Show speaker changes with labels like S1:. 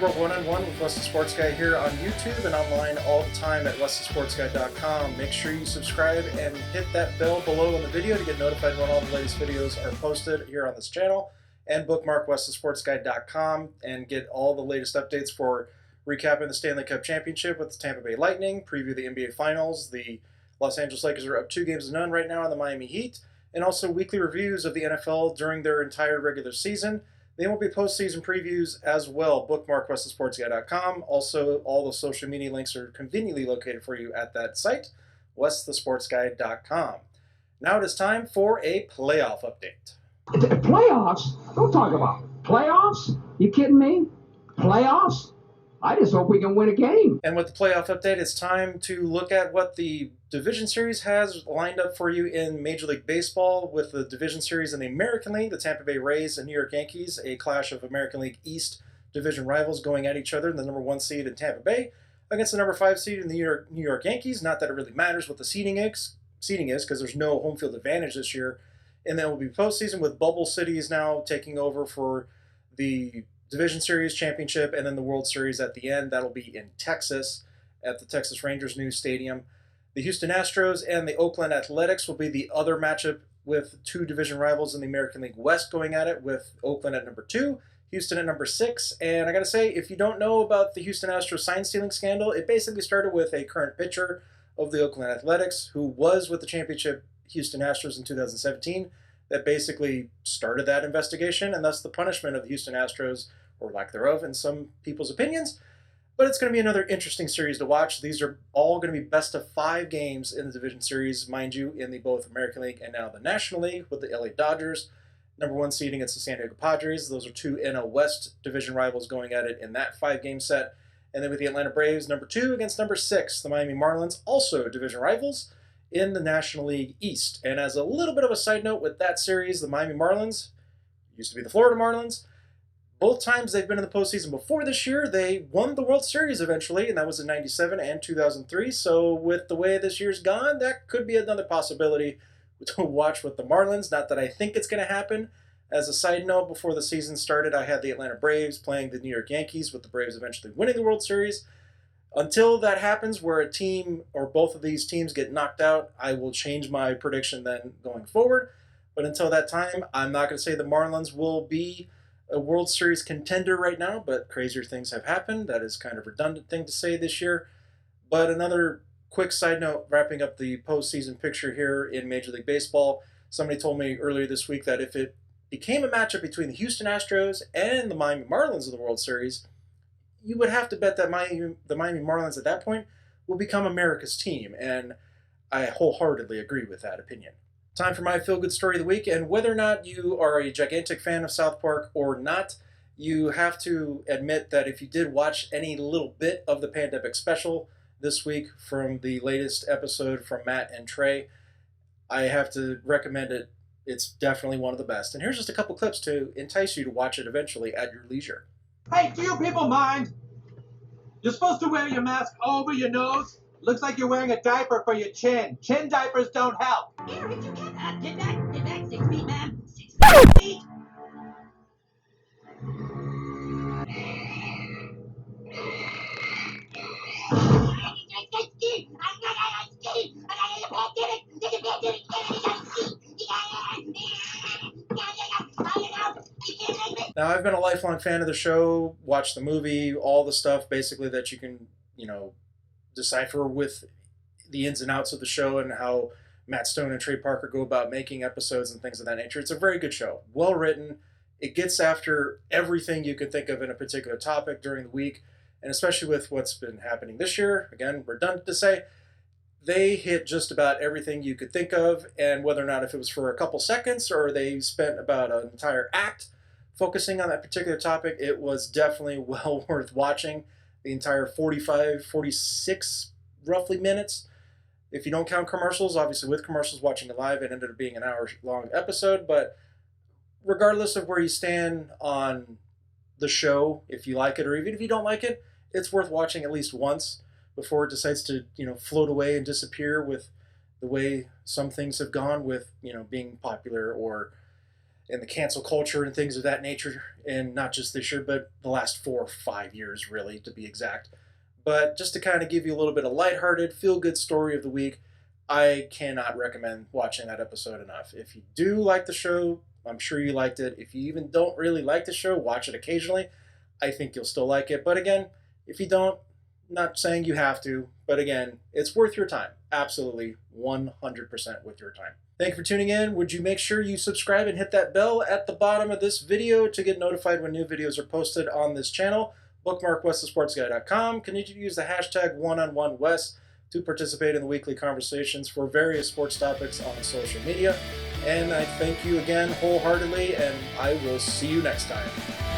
S1: World One-on-One with Wes the Sports Guy here on YouTube and online all the time at westhesportsguy.com. Make sure you subscribe and hit that bell below on the video to get notified when all the latest videos are posted here on this channel. And bookmark westhesportsguy.com and get all the latest updates for recapping the Stanley Cup Championship with the Tampa Bay Lightning, preview the NBA Finals. The Los Angeles Lakers are up 2-0 right now on the Miami Heat, and also weekly reviews of the NFL during their entire regular season. There will be postseason previews as well. Bookmark westhesportsguy.com. Also, all the social media links are conveniently located for you at that site, westhesportsguy.com. Now it is time for a playoff update.
S2: Playoffs? Don't talk about playoffs. You kidding me? Playoffs? I just hope we can win a game.
S1: And with the playoff update, it's time to look at what the Division Series has lined up for you in Major League Baseball with the Division Series in the American League, the Tampa Bay Rays and New York Yankees, a clash of American League East division rivals going at each other, the number 1 seed in Tampa Bay against the number 5 seed in the New York Yankees. Not that it really matters what the seeding is because there's no home field advantage this year. And then it will be postseason with bubble cities now taking over for the Division Series championship and then the World Series at the end. That'll be in Texas at the Texas Rangers' new stadium. The Houston Astros and the Oakland Athletics will be the other matchup with two division rivals in the American League West going at it, with Oakland at number 2, Houston at number 6. And I got to say, if you don't know about the Houston Astros sign-stealing scandal, it basically started with a current pitcher of the Oakland Athletics who was with the championship Houston Astros in 2017 that basically started that investigation, and thus the punishment of the Houston Astros, or lack thereof in some people's opinions. But it's going to be another interesting series to watch. These are all going to be best of 5 games in the Division Series, mind you, in the both American League and now the National League, with the LA Dodgers, number 1 seed against the San Diego Padres. Those are 2 NL West division rivals going at it in that 5-game set. And then with the Atlanta Braves, number 2 against number 6, the Miami Marlins, also division rivals in the National League East. And as a little bit of a side note with that series, the Miami Marlins used to be the Florida Marlins. Both times they've been in the postseason before this year, they won the World Series eventually, and that was in '97 and 2003. So with the way this year's gone, that could be another possibility to watch with the Marlins. Not that I think it's going to happen. As a side note, before the season started, I had the Atlanta Braves playing the New York Yankees, with the Braves eventually winning the World Series. Until that happens, where a team or both of these teams get knocked out, I will change my prediction then going forward. But until that time, I'm not going to say the Marlins will be a World Series contender right now, but crazier things have happened. That is kind of a redundant thing to say this year. But another quick side note, wrapping up the postseason picture here in Major League Baseball. Somebody told me earlier this week that if it became a matchup between the Houston Astros and the Miami Marlins in the World Series, you would have to bet that the Miami Marlins at that point will become America's team, and I wholeheartedly agree with that opinion. Time for my feel-good story of the week, and whether or not you are a gigantic fan of South Park or not, you have to admit that if you did watch any little bit of the Pandemic Special this week from the latest episode from Matt and Trey, I have to recommend it. It's definitely one of the best. And here's just a couple clips to entice you to watch it eventually at your leisure.
S3: Hey, do you people mind? You're supposed to wear your mask over your nose. Looks like you're wearing a diaper for your chin. Chin diapers don't help.
S4: Here, if you can, get back 6 feet, man. 6 feet.
S1: Now, I've been a lifelong fan of the show, watched the movie, all the stuff basically that you can, decipher with the ins and outs of the show and how Matt Stone and Trey Parker go about making episodes and things of that nature. It's a very good show. Well written. It gets after everything you can think of in a particular topic during the week, and especially with what's been happening this year. Again, redundant to say, they hit just about everything you could think of, and whether or not if it was for a couple seconds or they spent about an entire act focusing on that particular topic, it was definitely well worth watching. The entire 46 roughly minutes. If you don't count commercials, obviously with commercials, watching it live, it ended up being an hour-long episode. But regardless of where you stand on the show, if you like it or even if you don't like it, it's worth watching at least once before it decides to, float away and disappear with the way some things have gone with, being popular or and the cancel culture and things of that nature, and not just this year, but the last 4 or 5 years, really, to be exact. But just to kind of give you a little bit of lighthearted, feel-good story of the week, I cannot recommend watching that episode enough. If you do like the show, I'm sure you liked it. If you even don't really like the show, watch it occasionally. I think you'll still like it. But again, if you don't, not saying you have to, but again, it's worth your time. Absolutely 100% worth your time. Thank you for tuning in. Would you make sure you subscribe and hit that bell at the bottom of this video to get notified when new videos are posted on this channel? Bookmark westofsportsguy.com. Continue to use the hashtag #OneOnOneWest to participate in the weekly conversations for various sports topics on social media. And I thank you again wholeheartedly, and I will see you next time.